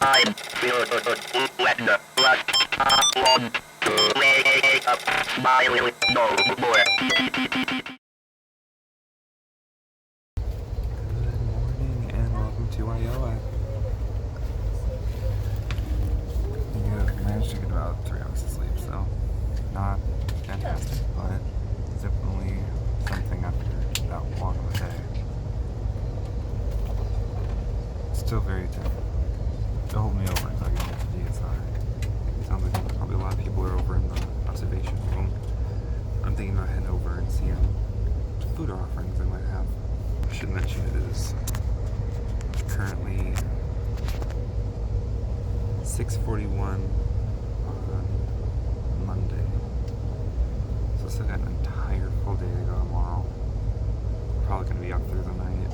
time filled when the last one to wake up, smiling no more. Good morning and welcome to Iowa. You've managed to get about 3 hours of sleep, so not fantastic, but definitely something after that long of a day. Still very tough. They'll hold me over until I get into DSI. Sounds like probably a lot of people are over in the observation room. I'm thinking about heading over and seeing what food offerings they might have. I should mention it is currently 6:41 on Monday. So I still got an entire full day to go tomorrow. Probably going to be up through the night.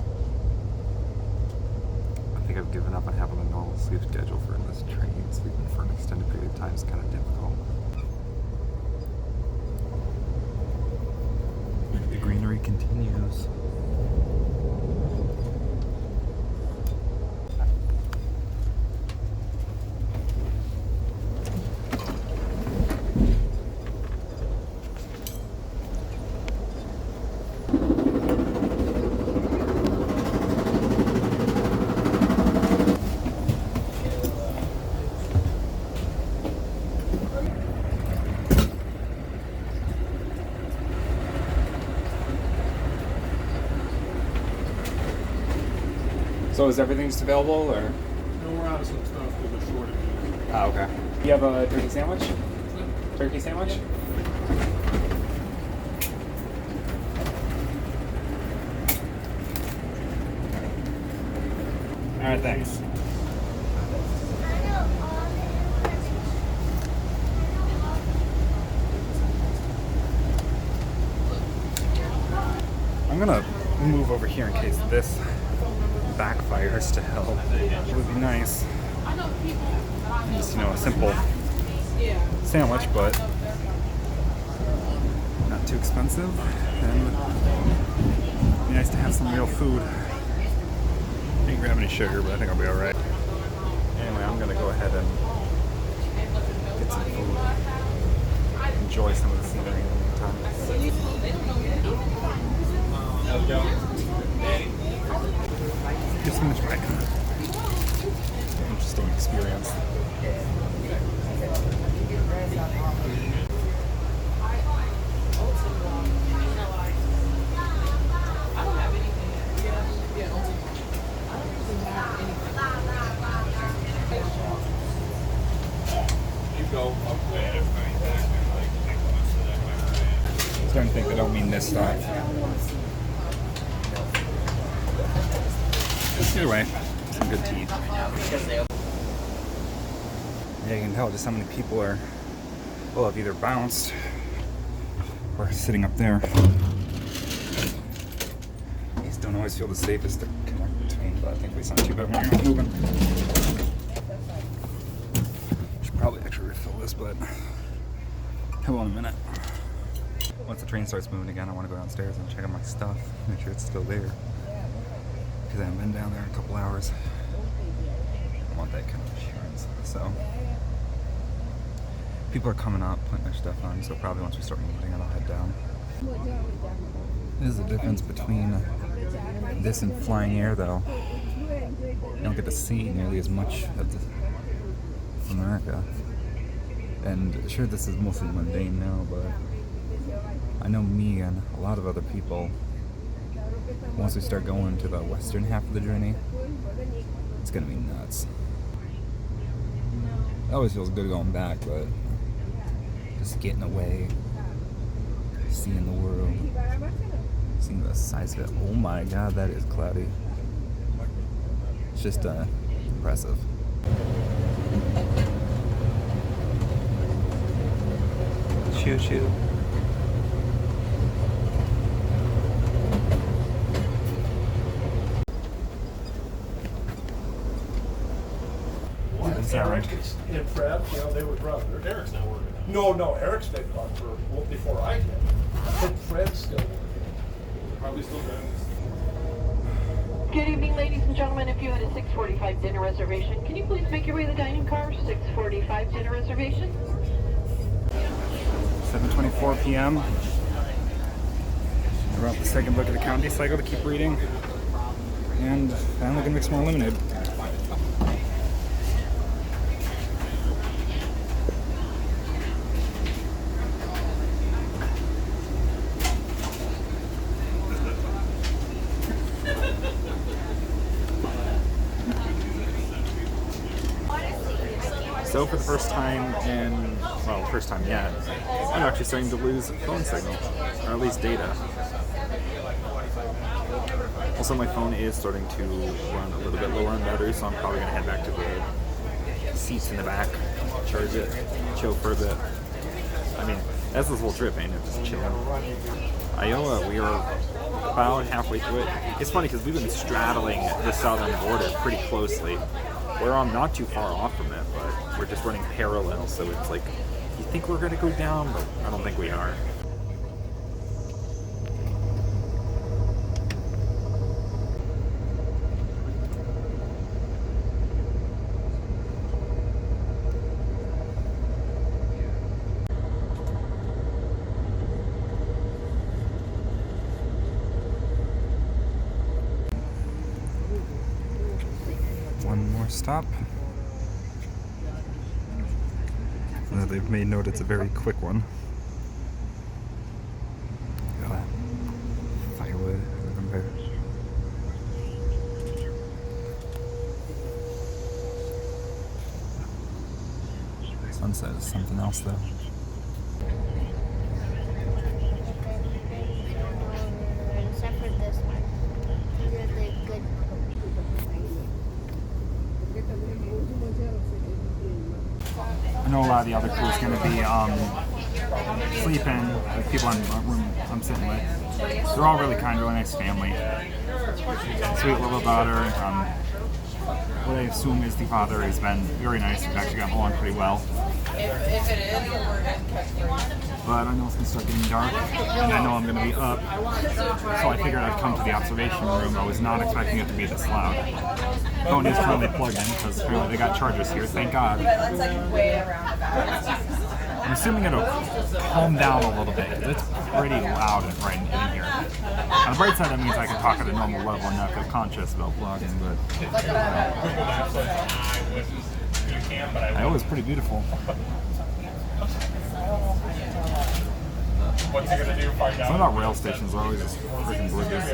I think I've given up on having a normal sleep schedule for this train. Sleeping for an extended period of time is kind of difficult. The greenery continues. So is everything just available, or? No, we're out of some stuff because of shortages. Ah, okay. You have a turkey sandwich? Turkey sandwich? Alright, thanks. I'm gonna move over here in case this backfires to hell. It would be nice. Just, a simple sandwich, but not too expensive. And it'd be nice to have some real food. I didn't grab any sugar, but I think I'll be alright. Anyway, I'm gonna go ahead and get some food. Enjoy some of the scenery in the meantime. Just so much like interesting experience. I'm starting to think they don't mean this stuff. Either way, some good tea. Yeah, you can tell just how many people are, well, have either bounced or sitting up there. These don't always feel the safest to connect between, but I think we sound too bad when you're not moving. Should probably actually refill this, but hold on a minute. Once the train starts moving again, I want to go downstairs and check out my stuff, make sure it's still there. Because I haven't been down there in a couple hours. I want that kind of assurance. So, people are coming up, putting their stuff on, so probably once we start moving, I'll head down. This is the difference between this and flying air, though. You don't get to see nearly as much of America. And sure, this is mostly mundane now, but I know me and a lot of other people, once we start going to the western half of the journey, it's gonna be nuts. It always feels good going back, but just getting away, seeing the world, seeing the size of it. Oh my god, that is cloudy. It's just impressive. Choo choo. Eric and Fred, they were brothers. Eric's not working No, now. Eric's been gone before I did. I think Fred's still working. Probably still driving. Good evening, ladies and gentlemen. If you had a 6:45 dinner reservation, can you please make your way to the dining car? 6:45 dinner reservation. 7:24 p.m. We're at the second book of the county cycle to keep reading. And finally gonna make some more lemonade. So for the first time first time yet, I'm actually starting to lose phone signal, or at least data. Also, my phone is starting to run a little bit lower on battery, so I'm probably going to head back to the seats in the back, charge it, chill for a bit. I mean, that's this whole trip, ain't it? Just chilling. Iowa, we are about halfway through it. It's funny because we've been straddling the southern border pretty closely, where I'm not too far off from it, but we're just running parallel, so it's like, you think we're going to go down, but I don't think we are. One more stop. They've made note it's a very quick one. Look at that. Firewood, remember. Sunset is something else though. Except for this one. These are the good I know a lot of the other crew is going to be sleeping, like people in the room I'm sitting with. They're all really kind, really nice family. Sweet little daughter. What I assume is the father has been very nice. We've actually gotten along pretty well. But I know it's going to start getting dark, and I know I'm going to be up, so I figured I'd come to the observation room. I was not expecting it to be this loud. Phone is currently plugged in because apparently they got chargers here, thank God. I'm assuming it'll calm down a little bit. It's pretty loud and bright in here. On the bright side, that means I can talk at a normal level and not feel conscious about vlogging, but Iowa's pretty beautiful. What's he gonna do? Find Some of our rail stations are always just freaking gorgeous.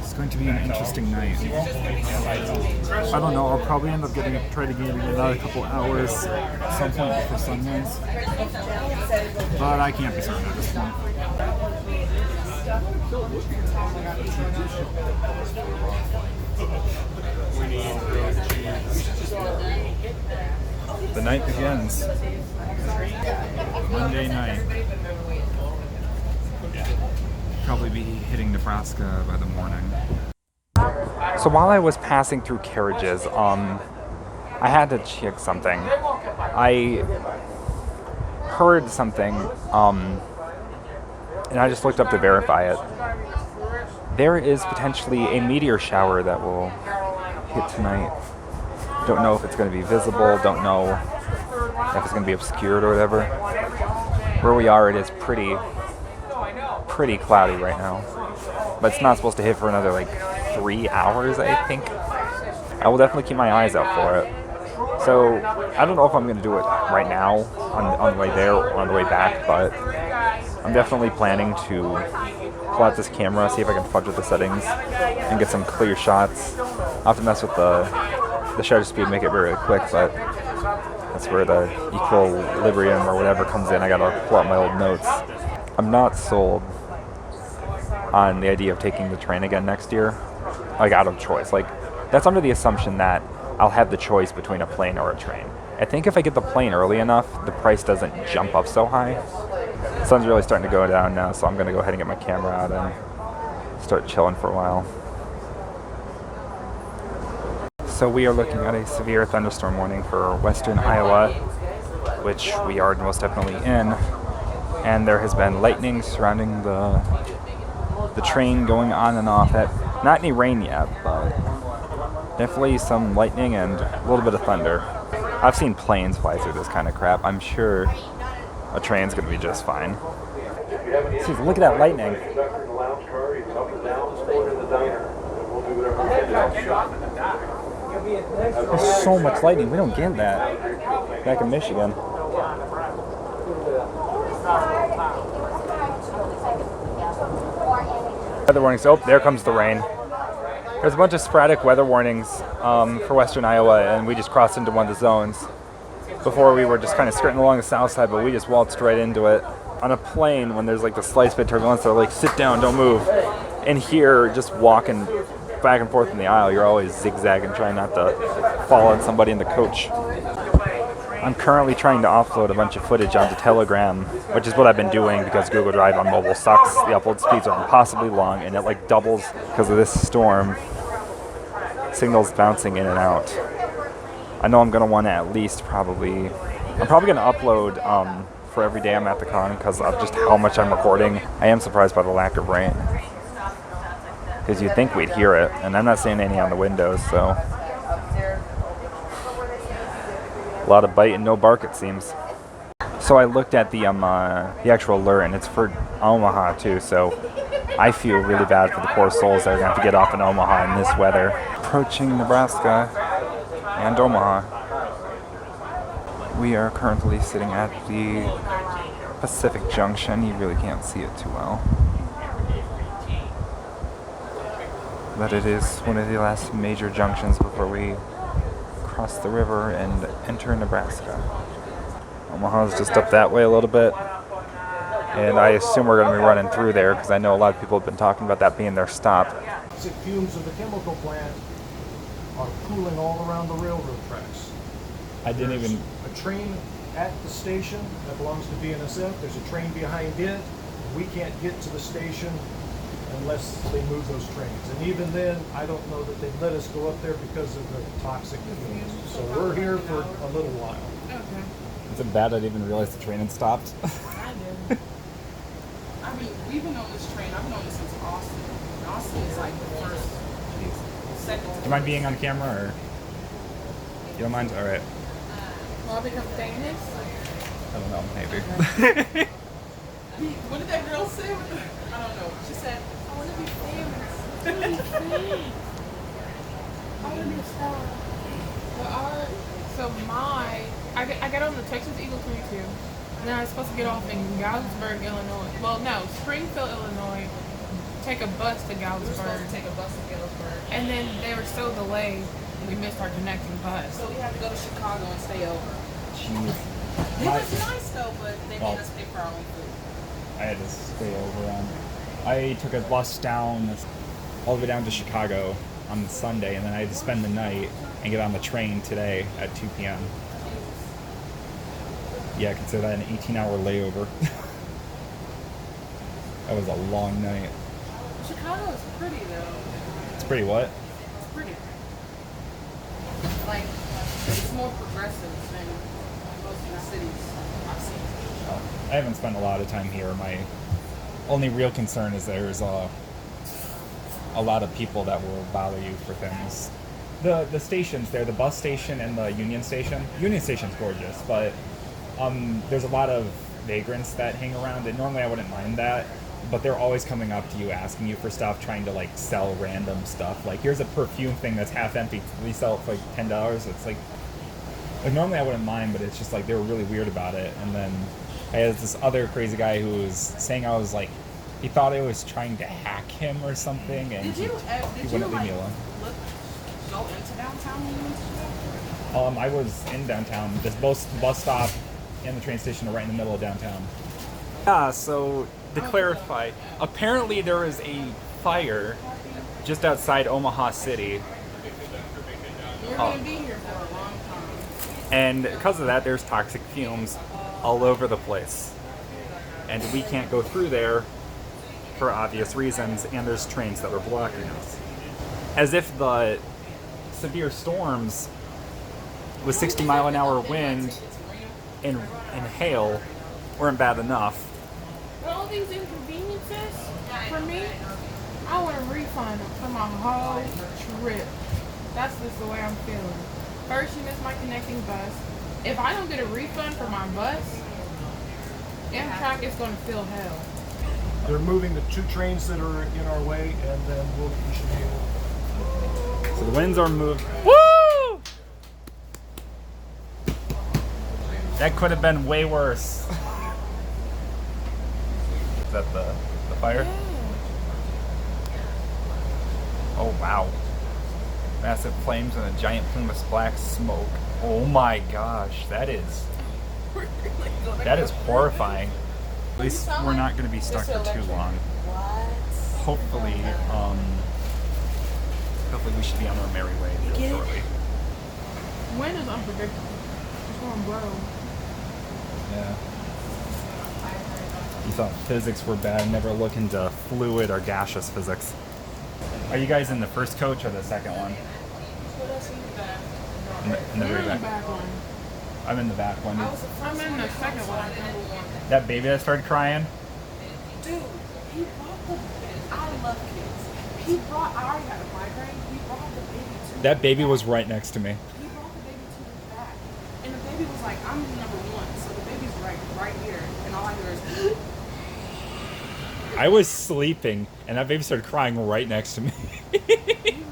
It's going to be an interesting night. I don't know, I'll probably end up try to get another couple hours at some point before sunrise. But I can't be certain at this point. The night begins. Monday night. Probably be hitting Nebraska by the morning. So while I was passing through carriages, I had to check something. I heard something, and I just looked up to verify it. There is potentially a meteor shower that will hit tonight. Don't know if it's going to be visible, don't know if it's going to be obscured or whatever. Where we are, it is pretty cloudy right now. But it's not supposed to hit for another like 3 hours, I think. I will definitely keep my eyes out for it. So I don't know if I'm going to do it right now on the way there or on the way back, but I'm definitely planning to pull out this camera, see if I can fudge with the settings and get some clear shots. I'll have to mess with the shutter speed, make it very quick, but that's where the equilibrium or whatever comes in. I gotta pull out my old notes. I'm not sold on the idea of taking the train again next year, like out of choice. Like, that's under the assumption that I'll have the choice between a plane or a train. I think if I get the plane early enough, the price doesn't jump up so high. The sun's really starting to go down now, so I'm gonna go ahead and get my camera out and start chilling for a while. So we are looking at a severe thunderstorm warning for western Iowa, which we are most definitely in. And there has been lightning surrounding the train going on and off at Not any rain yet, but definitely some lightning and a little bit of thunder. I've seen planes fly through this kind of crap. I'm sure a train's gonna be just fine. See, look at that lightning. There's so much lightning. We don't get that back in Michigan. Weather warnings. Oh, there comes the rain. There's a bunch of sporadic weather warnings for western Iowa, and we just crossed into one of the zones. Before we were just kind of skirting along the south side, but we just waltzed right into it. On a plane, when there's like the slight bit of turbulence, they're like, sit down, don't move. And here, just walking back and forth in the aisle, you're always zigzagging, trying not to fall on somebody in the coach. I'm currently trying to offload a bunch of footage onto Telegram, which is what I've been doing because Google Drive on mobile sucks. The upload speeds are impossibly long, and it like doubles because of this storm. Signals bouncing in and out. I know I'm going to want to at least I'm probably going to upload for every day I'm at the con because of just how much I'm recording. I am surprised by the lack of rain. Because you'd think we'd hear it, and I'm not seeing any on the windows, so. A lot of bite and no bark, it seems. So I looked at the actual alert, and it's for Omaha too, so I feel really bad for the poor souls that are going to have to get off in Omaha in this weather. Approaching Nebraska and Omaha. We are currently sitting at the Pacific Junction. You really can't see it too well. But it is one of the last major junctions before we cross the river and enter Nebraska. Omaha's just up that way a little bit. And I assume we're going to be running through there because I know a lot of people have been talking about that being their stop. Toxic fumes of the chemical plant are pooling all around the railroad tracks. There's a train at the station that belongs to BNSF. There's a train behind it. We can't get to the station unless they move those trains. And even then, I don't know that they'd let us go up there because of the toxic fumes. So we're here for a little while. Okay. Is it bad I didn't even realize the train had stopped? I did. I mean, we've been on this train. I've been on this since Austin. And Austin is like the first, second. Do you mind being on camera, or you don't mind? All right. Will I become famous? I don't know, maybe. What did that girl say? I don't know. She said, I want to be famous. I want to be a star. So I got on the Texas Eagle 22. And then I was supposed to get off in Galesburg, Illinois. Well, no, Springfield, Illinois. Take a bus to We were Galesburg. supposed to take a bus to Galesburg. And then they were so delayed, we missed our connecting bus. So we had to go to Chicago and stay over. Jeez. It was nice though, but they made us pay for our own food. I had to stay over. I took a bus down, all the way down to Chicago on Sunday, and then I had to spend the night and get on the train today at 2 p.m. Yeah, consider that an 18-hour layover. That was a long night. Chicago is pretty though. It's pretty what? It's pretty. Like, it's more progressive than most of the cities I've seen. Oh, I haven't spent a lot of time here. My only real concern is there's a lot of people that will bother you for things. The stations there, the bus station and the Union Station. Union Station's gorgeous, but there's a lot of vagrants that hang around, and normally I wouldn't mind that, but they're always coming up to you, asking you for stuff, trying to like sell random stuff. Like, here's a perfume thing that's half empty. We sell it for like $10. It's like normally I wouldn't mind, but it's just like they were really weird about it. And then I had this other crazy guy who was saying I was like, he thought I was trying to hack him or something, and he wouldn't leave me alone. Go into downtown when you went to Chicago? I was in downtown. Both the bus stop and the train station are right in the middle of downtown. Yeah, so to clarify, apparently there was a fire just outside Omaha City. You're going to be here for a long time. And because of that, there's toxic fumes all over the place. And we can't go through there for obvious reasons, and there's trains that are blocking us. As if the severe storms with 60-mile-an-hour wind and hail weren't bad enough. All these inconveniences for me, I want a refund for my whole trip. That's just the way I'm feeling. First, you missed my connecting bus. If I don't get a refund for my bus, Amtrak is going to feel hell. They're moving the 2 trains that are in our way, and then we should be able. So the winds are moved. Woo! That could have been way worse. Is that the fire? Yeah. Oh wow. Massive flames and a giant plume of black smoke. Oh my gosh, that is horrifying. At least we're not going to be stuck for too long. Hopefully, hopefully we should be on our merry way real shortly. Wind is unpredictable. It's going to blow. Yeah. You thought physics were bad. Never look into fluid or gaseous physics. Are you guys in the first coach or the second one? In the You're very in the back. back one. I'm in the back one. I'm in the second one. That baby that started crying. Dude, he brought the baby. I love kids. He brought, I already had a migraine. He brought the baby to That baby was right next to me. He brought the baby to the back. And the baby was like, I'm number 1. So the baby's right here. And all I hear is, I was sleeping, and that baby started crying right next to me. he was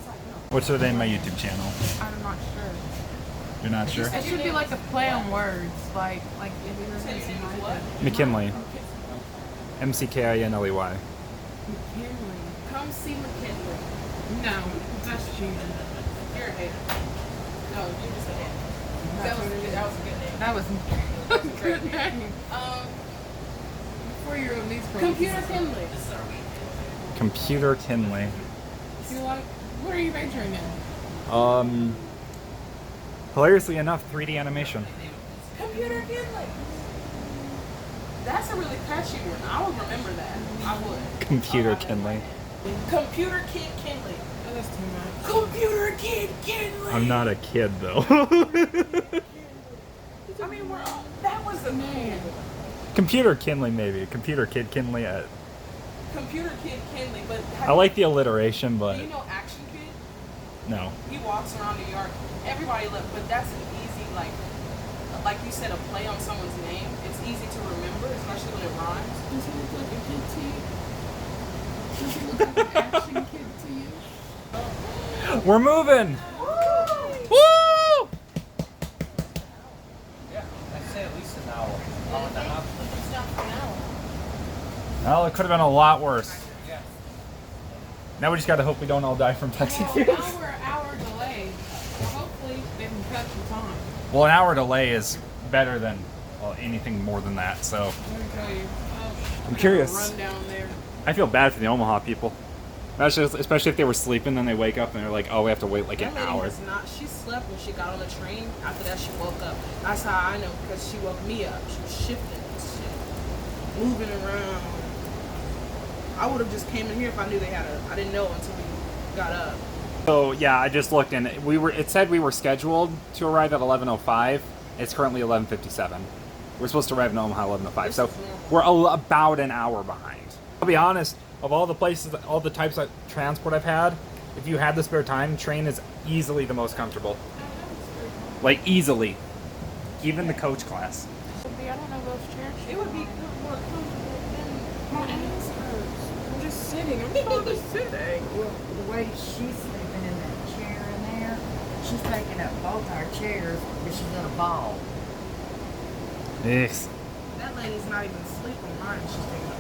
like, no. What's the name of my YouTube channel? I'm not sure. You're not sure? It should be like a play on words, like if you were saying what? McKinley. McKinley. McKinley. Come see McKinley. No, that's cheating. You're a hater. No, you just a hater. That was a good name. That was a good name. 4-year-old needs Computer Kinley. Computer Kinley. You like? What are you majoring in? Hilariously enough, 3D animation. Computer Kinley. That's a really catchy one. I would remember that. I would. Computer Kinley. Computer Kid Kinley. Oh, that's too much. Computer Kid Kinley. I'm not a kid though. I mean, that was the name. Computer Kinley maybe. Computer Kid Kinley. Computer Kid Kinley, but I like the alliteration, but do you know Action Kid? no. He walks around New York. Everybody loves, but that's an easy, like you said, a play on someone's name. It's easy to remember, especially when it rhymes. Does he look like a kid to you? Does he look like an action kid to you? We're moving. Woo! Yeah, I'd say at least an hour. Hour and a half. Well, it could have been a lot worse. Yeah. Now we just gotta hope we don't all die from texting Well, fumes. now we're an hour delayed. So hopefully they can cut the time. Well, an hour delay is better than anything more than that. So Let me tell you. I'm curious. Run down there. I feel bad for the Omaha people. Especially if they were sleeping, then they wake up and they're like, "Oh, we have to wait like an That lady hour." has not. She slept when she got on the train. After that, she woke up. That's how I know, because she woke me up. She was shifting and shit, moving around. I would have just came in here if I knew they had a. I didn't know until we got up. So yeah, I just looked and it said we were scheduled to arrive at 11:05. It's currently 11:57. We're supposed to arrive in Omaha 11:05. So we're about an hour behind. I'll be honest, of all the places, all the types of transport I've had, if you had the spare time, train is easily the most comfortable. Like easily. Even the coach class. I don't know those chairs. It would be more comfortable than My ass hurts. I'm just sitting. I'm just sitting. Well, the way she's sleeping in that chair in there, she's taking up both our chairs, but she's in a ball. Yes. that lady's not even sleeping. Mine, she's taking up.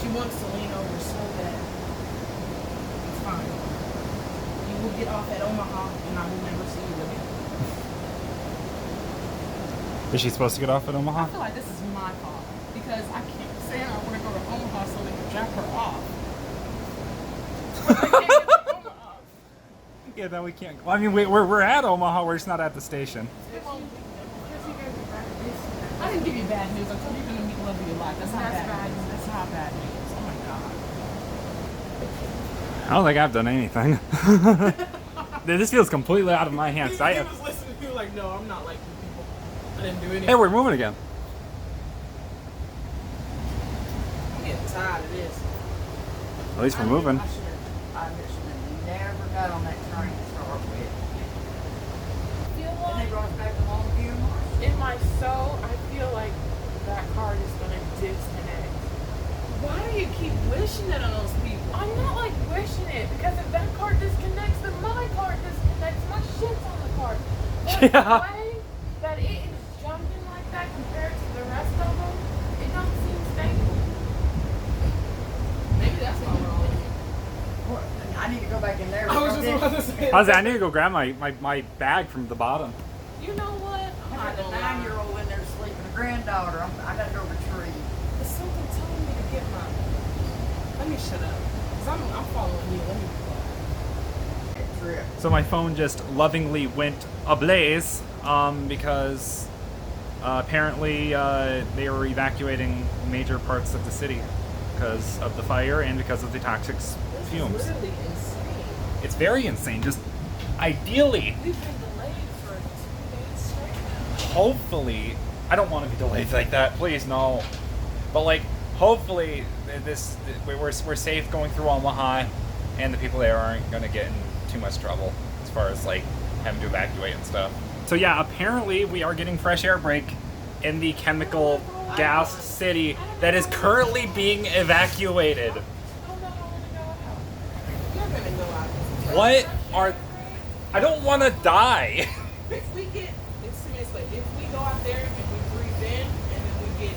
She wants to lean over so bad. It's fine. You will get off at Omaha, and I will never see you again. Is she supposed to get off at I Omaha? feel like this is my fault because I keep saying I want to go to Omaha so they can drop her off. But I can't get to Omaha. Yeah, then we can't. Well, I mean, we're at Omaha. We're just not at the station. I didn't give you bad news. I told you you're gonna meet the love of your life. That's not bad news. That's not bad news. Oh my god. I don't think I've done anything. This feels completely out of my hands. He was listening to you like, no, I'm not like you people. I didn't do anything. Hey, we're moving again. I'm getting tired of this. At least we're moving. I should have never got on that train to start with. Feel Then they like brought us back to Longview. in my soul, I feel like that card is gonna disconnect. Why do you keep wishing that on those people? I'm not like wishing it because if that card disconnects, then my card disconnects. My shit's on the card. But Yeah. the way that it is jumping like that compared to the rest of them, it don't seem stable. Maybe that's why we're all here. I need to go back in there. I was just about to say. I need to go grab my bag from the bottom. You know what? I I'm got not the gonna lie. 9-year-old in there sleeping, a granddaughter. I got to go retrieve. There's something telling me to get my. Let me shut up. Cause I'm following you. Let me. Trip. So my phone just lovingly went ablaze because apparently they were evacuating major parts of the city because of the fire and because of the toxic fumes. This is literally insane. It's very insane. Just ideally, We've been delayed for 2 days straight now. hopefully, I don't want to be delayed like that. Please, no. But like, hopefully, we're safe going through Omaha, and the people there aren't going to get in too much trouble as far as like having to evacuate and stuff. So yeah, apparently we are getting fresh air break in the chemical gas city that is currently being evacuated. I don't know how we're gonna go out. You're gonna go out. What are? I don't want to die. If we get, it's seriously, if we go out there and we breathe in and then we get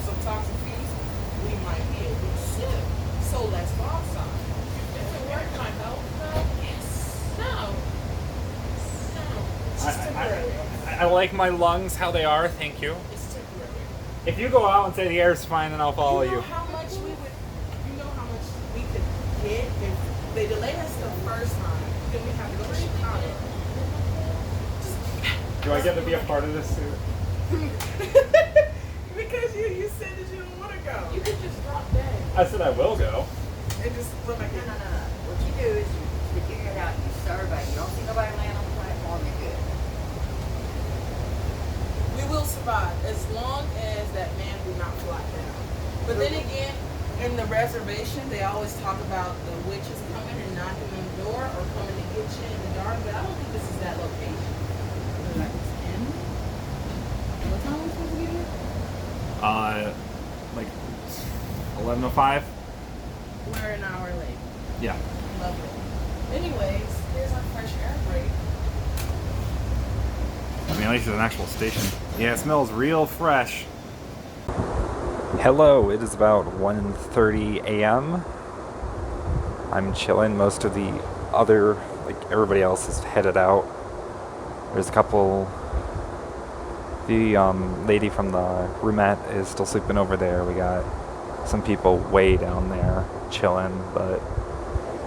some toxic fumes, we might be able to sue. So let's go outside. Does it work my health though? Yes. No. No. It's just temporary. I like my lungs how they are. Thank you. It's temporary. If you go out and say the air's fine, then I'll follow You know you. how much we would, you know how much we could get if they delayed us the first time, then we have to go to Chicago. Do I get to be a part of this too? Because you said that you didn't want to go. You could just drop dead. I said I will go. And just look like No. What you do is you figure it out. You survey. You don't see nobody land on the platform. You're good. we will survive as long as that man do not fly down. But then again, in the reservation, they always talk about the witches coming and knocking on the door or coming to get you in the dark. But I don't think this is that location. Like 10? What time are we supposed to get here? Like 11:05. We're an hour late. Yeah. Lovely. Anyways, here's our fresh air break. I mean, at least it's an actual station. Yeah, it smells real fresh. Hello, it is about 1:30 a.m. I'm chilling. Most of the other, like everybody else is headed out. There's a couple. The lady from the roomette is still sleeping over there. We got some people way down there chilling, but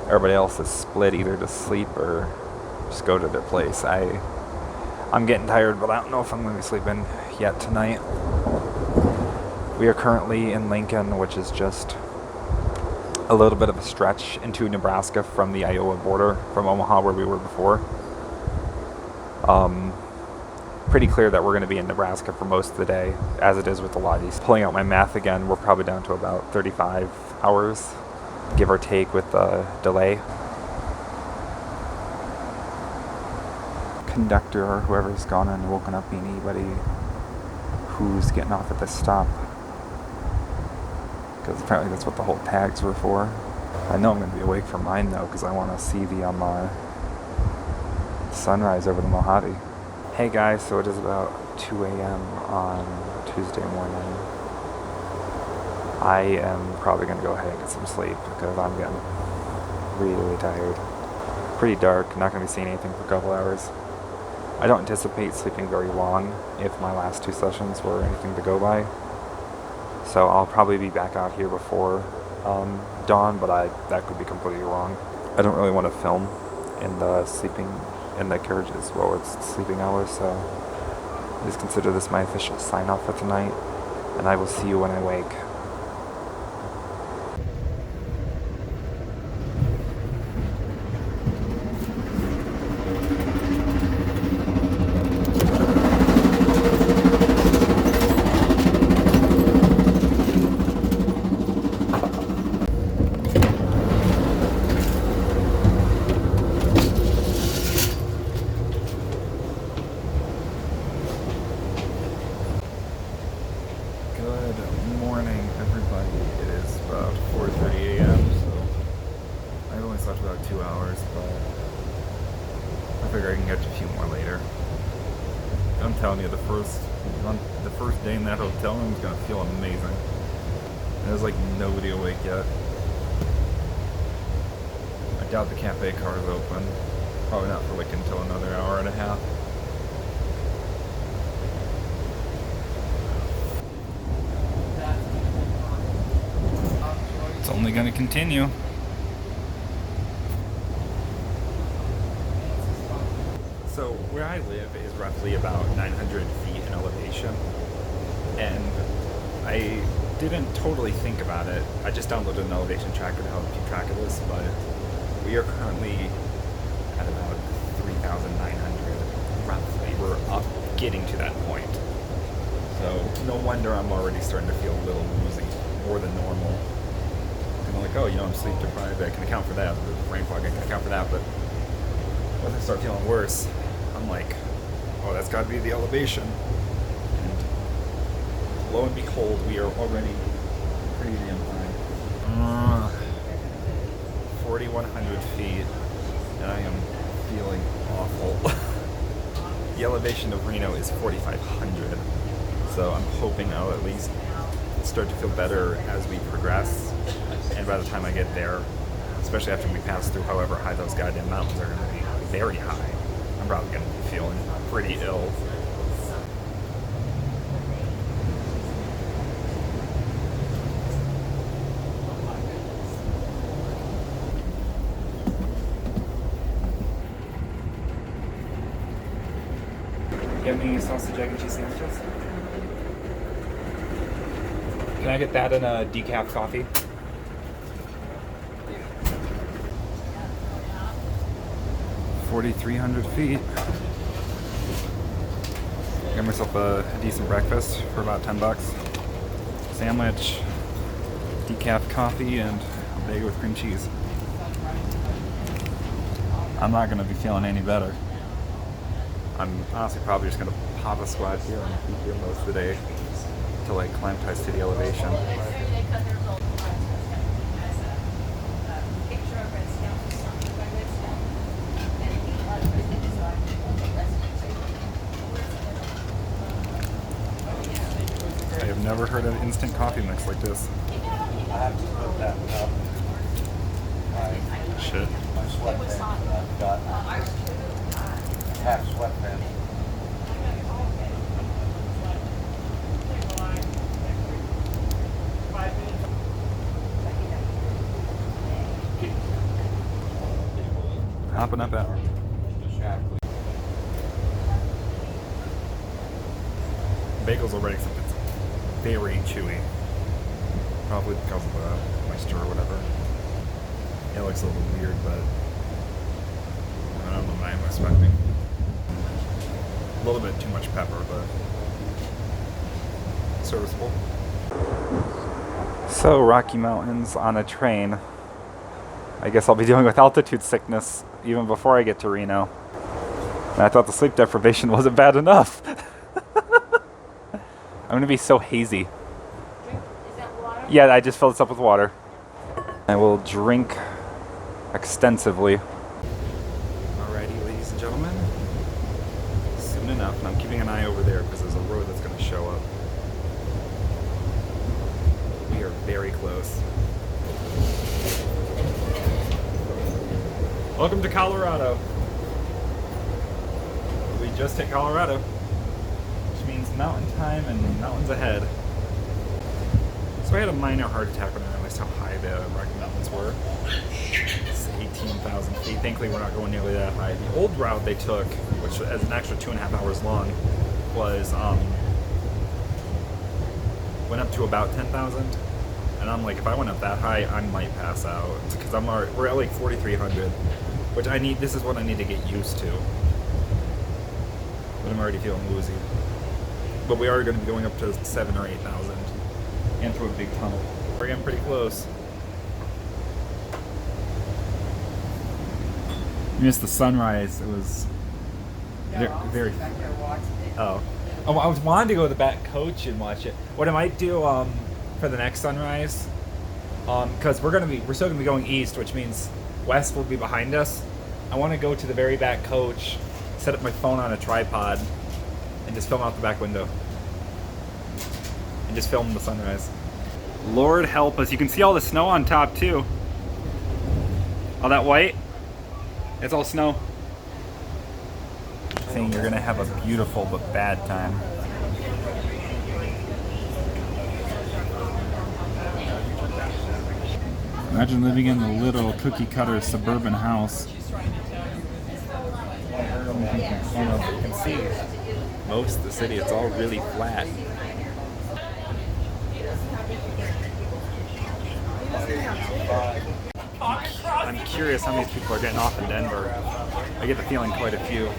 everybody else is split either to sleep or just go to their place. I'm getting tired, but I don't know if I'm going to be sleeping yet tonight. We are currently in Lincoln, which is just a little bit of a stretch into Nebraska from the Iowa border, from Omaha where we were before. Pretty clear that we're going to be in Nebraska for most of the day, as it is with a lot of these. Pulling out my math again, we're probably down to about 35 hours, give or take with the delay. Conductor or whoever's gone and woken up anybody who's getting off at this stop, because apparently that's what the whole tags were for. I know I'm going to be awake for mine though, because I want to see the sunrise over the Mojave. Hey guys, so it is about 2 a.m. on Tuesday morning. I am probably going to go ahead and get some sleep because I'm getting really tired. Pretty dark, not going to be seeing anything for a couple hours. I don't anticipate sleeping very long if my last 2 sessions were anything to go by. So I'll probably be back out here before dawn, but that could be completely wrong. I don't really want to film in the carriages while it's sleeping hours, so just consider this my official sign-off for tonight, and I will see you when I wake. can catch a few more later. I'm telling you, the first day in that hotel room is gonna feel amazing. There's like nobody awake yet. I doubt the cafe car is open. Probably not for like until another hour and a half. It's only gonna continue. So where I live is roughly about 900 feet in elevation, and I didn't totally think about it. I just downloaded an elevation tracker to help keep track of this, but we are currently at about 3,900 roughly. We're up getting to that point. So no wonder I'm already starting to feel a little woozy, more than normal. And I'm like, oh, I'm sleep deprived, I can account for that. The brain fog, I can account for that, but once I start feeling worse, I'm like, oh, that's got to be the elevation. And lo and behold, we are already pretty damn high. 4,100 feet, and I am feeling awful. The elevation of Reno is 4,500, so I'm hoping I'll at least start to feel better as we progress. And by the time I get there, especially after we pass through however high those goddamn mountains are going to be, very high, I'm probably going to be feeling pretty ill. You have any sausage, egg, and cheese sandwiches? Can I get that in a decaf coffee? $4,300 feet. Got myself a decent breakfast for about $10. Sandwich, decaf coffee, and a bagel with cream cheese. I'm not gonna be feeling any better. I'm honestly probably just gonna pop a squat here and be here most of the day till I climatize to the elevation. I have never heard of instant coffee mix like this. I have to put that up. Shit. My sweatpants that I've got. Half sweatpants. Hopping up out. Bagel's already, except it's very chewy. Probably because of the moisture or whatever. It looks a little weird, but I don't know what I'm expecting. A little bit too much pepper, but serviceable. So, Rocky Mountains on a train. I guess I'll be dealing with altitude sickness even before I get to Reno. And I thought the sleep deprivation wasn't bad enough. I'm gonna be so hazy. Is that water? Yeah, I just filled this up with water. I will drink extensively. Alrighty, ladies and gentlemen. Soon enough, and I'm keeping an eye over there because there's a road that's gonna show up. We are very close. Welcome to Colorado. We just hit Colorado, which means mountain time and mountains ahead. So I had a minor heart attack when I realized how high the Rocky Mountains were. It's 18,000 feet. Thankfully, we're not going nearly that high. The old route they took, which is an extra 2.5 hours long, was went up to about 10,000. And I'm like, if I went up that high, I might pass out because we're at like 4,300, which I need. This is what I need to get used to. But I'm already feeling woozy. But we are going to be going up to 7,000 or 8,000 and through a big tunnel. We're getting pretty close. We missed the sunrise. It was very. Oh, I was wanting to go to the back coach and watch it. What I might do for the next sunrise, because we're still gonna be going east, which means west will be behind us. I want to go to the very back coach set up my phone on a tripod and just film out the back window. And just film the sunrise. Lord help us. You can see all the snow on top too. All that white, it's all snow. Saying you're gonna have a beautiful but bad time. Imagine living in a little cookie cutter suburban house. I don't know if you can see most of the city, it's all really flat. I'm curious how many people are getting off in Denver. I get the feeling quite a few.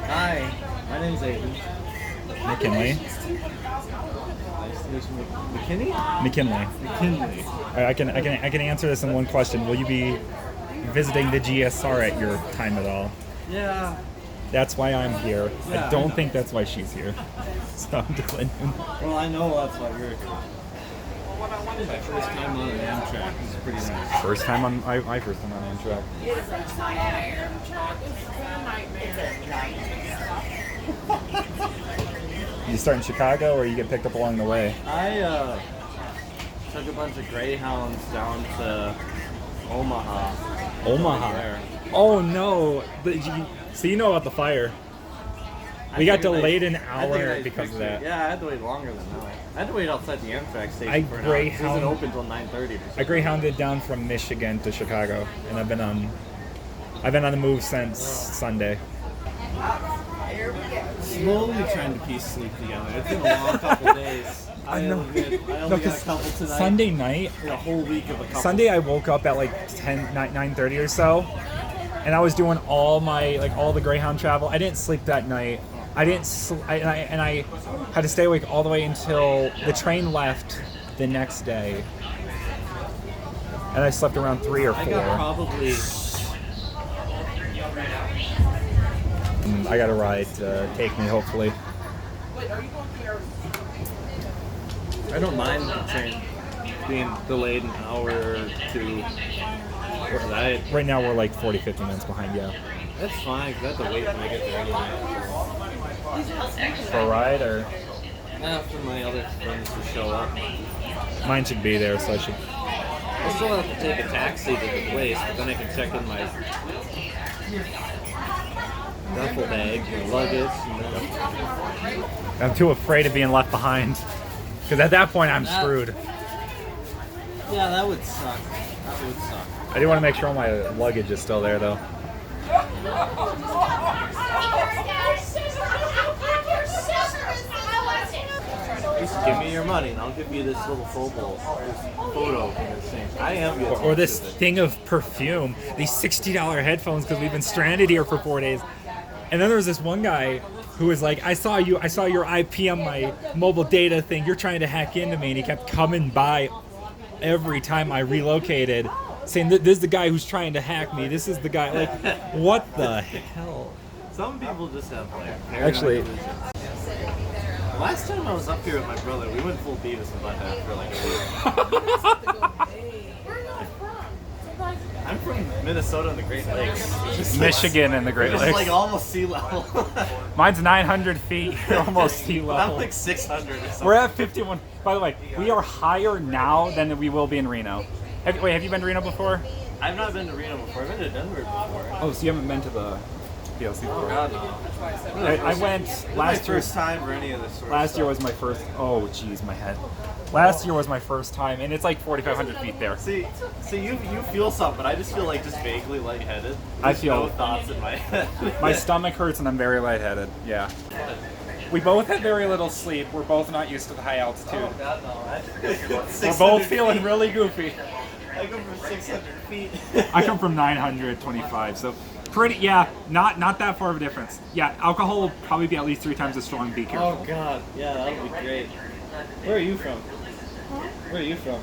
Hi, my name's Aiden. McKinley. McKinney? McKinley. McKinley. I can answer this in one question. Will you be visiting the GSR at your time at all? Yeah. That's why I'm here. Yeah, I don't think that's why she's here. So I'm just letting you know. Well, I know that's why you're here. My first time on an Amtrak is pretty nice. First time on my first time on Amtrak. You start in Chicago or you get picked up along the way? I took a bunch of Greyhounds down to Omaha. Omaha. Oh no! So you know about the fire? We got delayed an hour because of that. Yeah, I had to wait longer than that. I had to wait outside the Amtrak station I for an hour. It Greyhound- wasn't open until 9:30. I Greyhounded down from Michigan to Chicago, and I've been on the move since Sunday. Slowly trying to piece sleep together. It's been a long couple days. I know. only got a couple tonight. Sunday night, In a whole week of a couple. Sunday I woke up at like 9:30 or so, and I was doing all the Greyhound travel. I didn't sleep that night. I had to stay awake all the way until the train left the next day, and I slept around 3 or 4. I got probably. I got a ride to take me, hopefully. I don't mind the train being delayed an hour or two. Right now we're like 40-50 minutes behind, yeah. That's fine, because I have to wait when I get there anyway. For a ride, or? For my other friends to show up. Mine should be there, so I should. I still have to take a taxi to the place, but then I can check in my duffel bag, and luggage, and then... I'm too afraid of being left behind. Because at that point, I'm screwed. Yeah, that would suck. That would suck. I do want to make sure all my luggage is still there, though. Just give me your money, and I'll give you this little photo from this thing. I am good. Or this thing of perfume. These $60 headphones, because we've been stranded here for 4 days. And then there was this one guy who was like, I saw your IP on my mobile data thing. You're trying to hack into me. And he kept coming by every time I relocated, saying, this is the guy who's trying to hack me. This is the guy. Like, what the hell? Some people just have, like, Actually, last time I was up here with my brother, we went full Beavis and Butthead for like a week. I'm from Minnesota and the Great Lakes. Michigan and the Great Lakes. It's like almost sea level. Mine's 900 feet. You're almost sea level. I'm like 600 or something. We're at 51. By the way, we are higher now than we will be in Reno. Have you been to Reno before? I've not been to Reno before. I've been to Denver before. Oh, so you haven't been to the BLC before? Oh, God, no. I went last year. First time for any of this sort of Last stuff. year was my first. Oh, jeez, my head. Last year was my first time, and it's like 4,500 feet there. See, you feel something, but I just feel like just vaguely lightheaded. I There's feel- no thoughts in my head. My stomach hurts, and I'm very lightheaded. Yeah. We both had very little sleep. We're both not used to the high altitude. Oh, God, no. We're both feeling really goofy. I come from 600 feet. I come from 925, so not that far of a difference. Yeah, alcohol will probably be at least 3 times as strong. Be careful. Oh, God. Yeah, that would be great. Where are you from? Where are you from?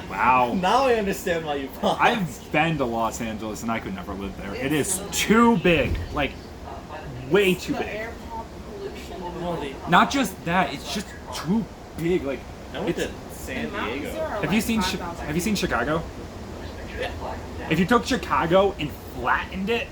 Wow. Now I understand why you paused. I've been to Los Angeles and I could never live there. It is too big. Like, way too big. Not just that, it's just too big. Like, I went to San Diego. Have you seen Chicago? If you took Chicago and flattened it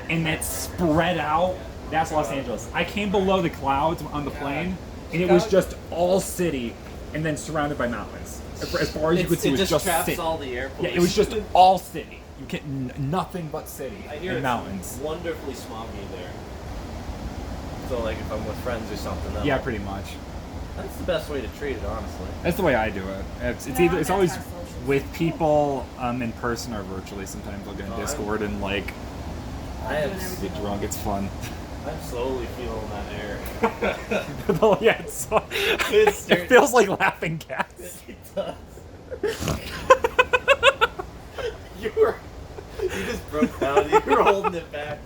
and it spread out, that's Los Angeles. I came below the clouds on the plane and it was just all city and then surrounded by mountains. As far as you could see, it was just traps city. all the air pollution. Yeah, it was just all city. You get nothing but city I hear and it's mountains. wonderfully smoggy there. So like if I'm with friends or something. Yeah, pretty much. That's the best way to treat it, honestly. That's the way I do it. It's always with people in person or virtually. Sometimes I'll get in Discord and like get drunk. It's fun. I'm slowly feeling that air. Yeah, it feels like laughing gas. It does. You just broke down. You were holding it back.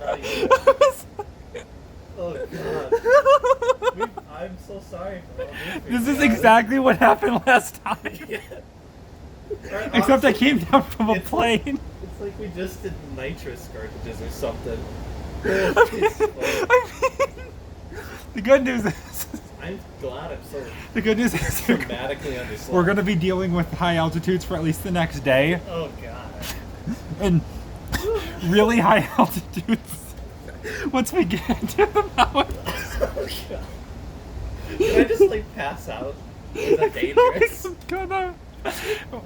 Oh God. I'm so sorry for all this is exactly what happened last time. Yeah. Except I came down from a plane. It's like we just did nitrous cartridges or something. I mean, the good news is... I'm glad I'm so the good news is dramatically underslept. we're going to be dealing with high altitudes for at least the next day. Oh God. And really high altitudes once we get into the mountains. Oh God. Did I just like pass out? Is that dangerous?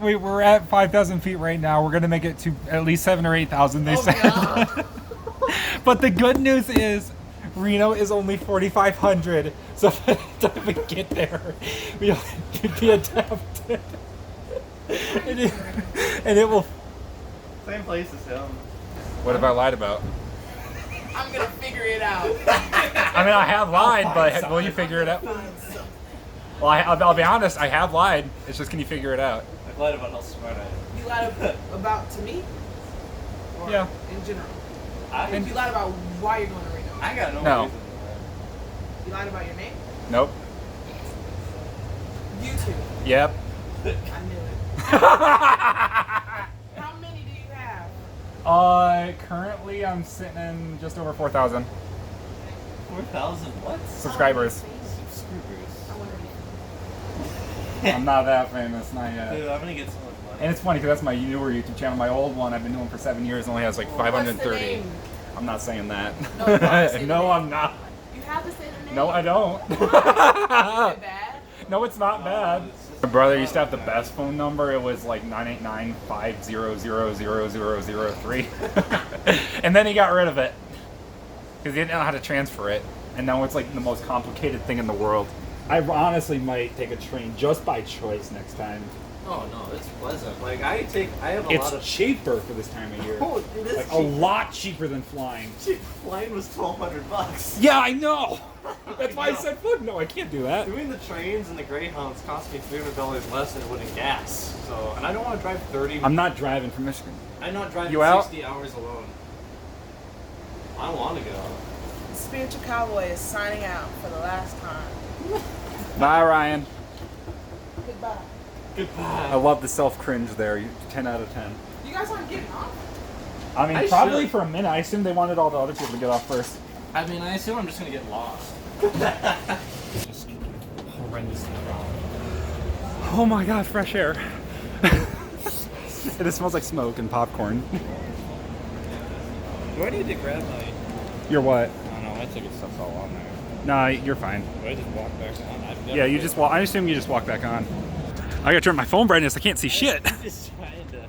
We're at 5,000 feet right now. We're gonna make it to at least 7,000 or 8,000. They said. But the good news is, Reno is only 4,500. So by the time we get there, we'll be adapted, and it will. Same place as him. What have I lied about? I'm gonna figure it out. I mean, I have lied, but will you figure it out? Well, I'll be honest, I have lied. It's just, can you figure it out? I lied about how smart I am. You lied about to me? Or Yeah. in general? And You lied about why you're going to Reno? I got no No. reason. You lied about your name? Nope. You two. Yep. I knew it. How many do you have? Currently I'm sitting in just over 4,000 4,000 what? subscribers. I'm not that famous, not yet. Dude, I'm gonna get so much money. And it's funny because that's my newer YouTube channel. My old one I've been doing for 7 years only has like 530. What's the name? I'm not saying that. No, you have to say the No, name. I'm not. You have to say the name. No, I don't. Is it bad? No, it's not bad. My brother used to have the best phone number. It was like 989-500-0003. And then he got rid of it because he didn't know how to transfer it. And now it's like the most complicated thing in the world. I honestly might take a train just by choice next time. Oh no, it's pleasant. Like I have a lot of. It's cheaper for this time of year. Oh, it is Like cheap. a lot cheaper than flying. Flying was $1,200. Yeah, I know. That's why I said, "Fuck no, I can't do that." Doing the trains and the Greyhounds cost me $300 less than it would in gas. So, and I don't want to drive 30. I'm not driving from Michigan. I'm not driving You out? 60 hours alone. I want to go. Spiritual Cowboy is signing out for the last time. Bye, Ryan. Goodbye. Goodbye. I love the self-cringe there. 10 out of 10. You guys aren't getting off? I mean, I probably should. for a minute. I assumed they wanted all the other people to get off first. I mean, I assume I'm just gonna get lost. Just horrendous. Oh my god, fresh air. It smells like smoke and popcorn. Do I need to grab my? You're what? I don't know. My ticket stuff's all on there. Nah, you're fine. Do I just walk back on? Yeah, you just walk. I assume you just walk back on. I gotta turn my phone brightness. I can't see shit. I'm just trying to.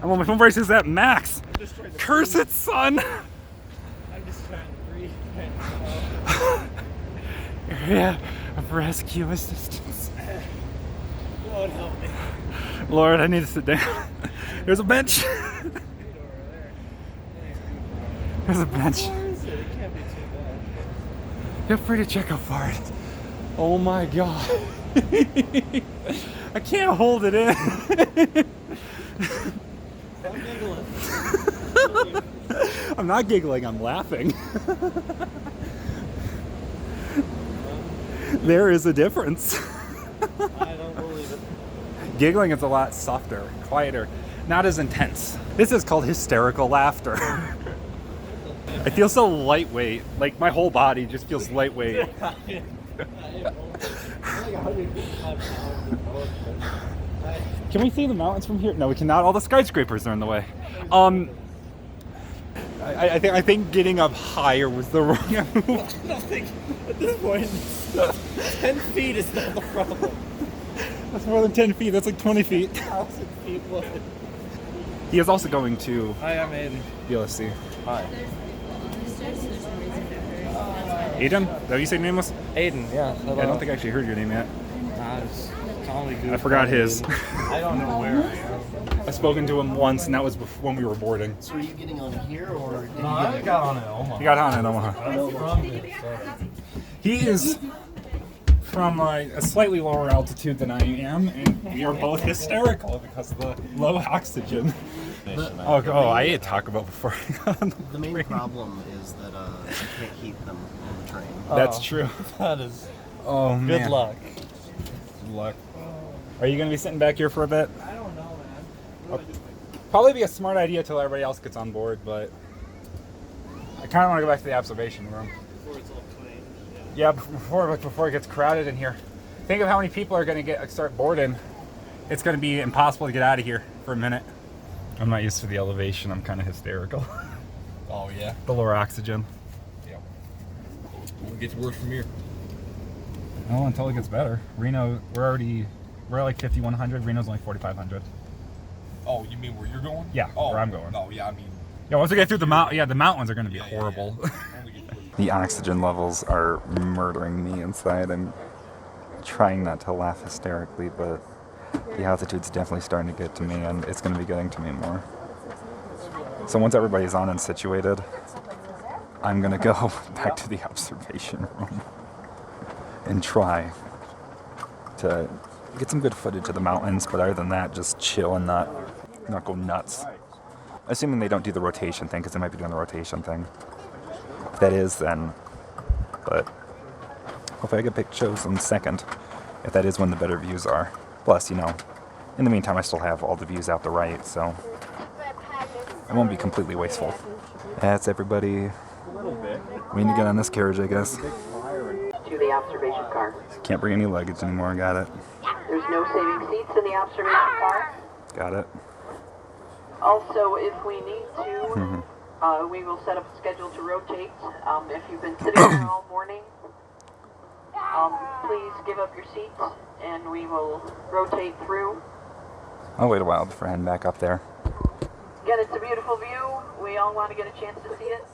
I'm on my phone brightness is at max. I'm just trying to Curse breathe. it, son. I'm just trying to breathe. Area of rescue assistance. Lord help me. Lord, I need to sit down. There's a bench. There's a bench. Where is it? It can't be too bad. Feel free to check how far it is. Oh my god. I can't hold it in. I'm giggling. I'm not giggling, I'm laughing. There is a difference. I don't believe it. Giggling is a lot softer, quieter, not as intense. This is called hysterical laughter. I feel so lightweight. Like my whole body just feels lightweight. Can we see the mountains from here? No, we cannot. All the skyscrapers are in the way. I think getting up higher was the wrong move. I don't think at this point 10 feet is not the problem. That's more than 10 feet. That's like 20 feet. 1,000 feet wood. He is also going to Hi, I'm Aiden. BLFC. Hi. Aiden? Is that what you said your name was? Aiden, yeah. Hello. I don't think I actually heard your name yet. Just call me Goose. I forgot his. I don't know where I am. I've spoken to him once, and that was when we were boarding. So are you getting on here, or did No, I got on it, Omaha. He got on in Omaha. I'm from here, so. He is from a slightly lower altitude than I am, and we are both hysterical because of the low oxygen. I ate Taco Bell before I got on The main problem is that you can't heat them on the train. That's true. That is. Oh, man. Good luck. Good luck. Are you going to be sitting back here for a bit? I don't know, man. Probably be a smart idea till everybody else gets on board, but I kind of want to go back to the observation room. Before it's all clean. Yeah, before it gets crowded in here. Think of how many people are going to start boarding. It's going to be impossible to get out of here for a minute. I'm not used to the elevation. I'm kind of hysterical. Oh, yeah? The lower oxygen. Yeah. It gets worse from here. No, until it gets better. Reno, we're like 5,100. Reno's only 4,500. Oh, you mean where you're going? Yeah, where I'm going. No, yeah, I mean. Yeah, once we get through the the mountains are going to be horrible. The oxygen levels are murdering me inside. I'm trying not to laugh hysterically, but the altitude's definitely starting to get to me, and it's going to be getting to me more. So once everybody's on and situated, I'm going to go back to the observation room and try to get some good footage of the mountains, but other than that, just chill and not go nuts. Assuming they don't do the rotation thing, because they might be doing the rotation thing. If that is, then. But hopefully I get pictures in a second, if that is when the better views are. Plus, in the meantime, I still have all the views out the right, so it won't be completely wasteful. That's everybody. We need to get on this carriage, I guess. To the observation car. Can't bring any luggage anymore, got it. There's no saving seats in the observation car. Got it. Also, if we need to, we will set up a schedule to rotate. If you've been sitting there all morning, please give up your seats and we will rotate through. I'll wait a while before heading back up there. Again, it's a beautiful view. We all want to get a chance to see it.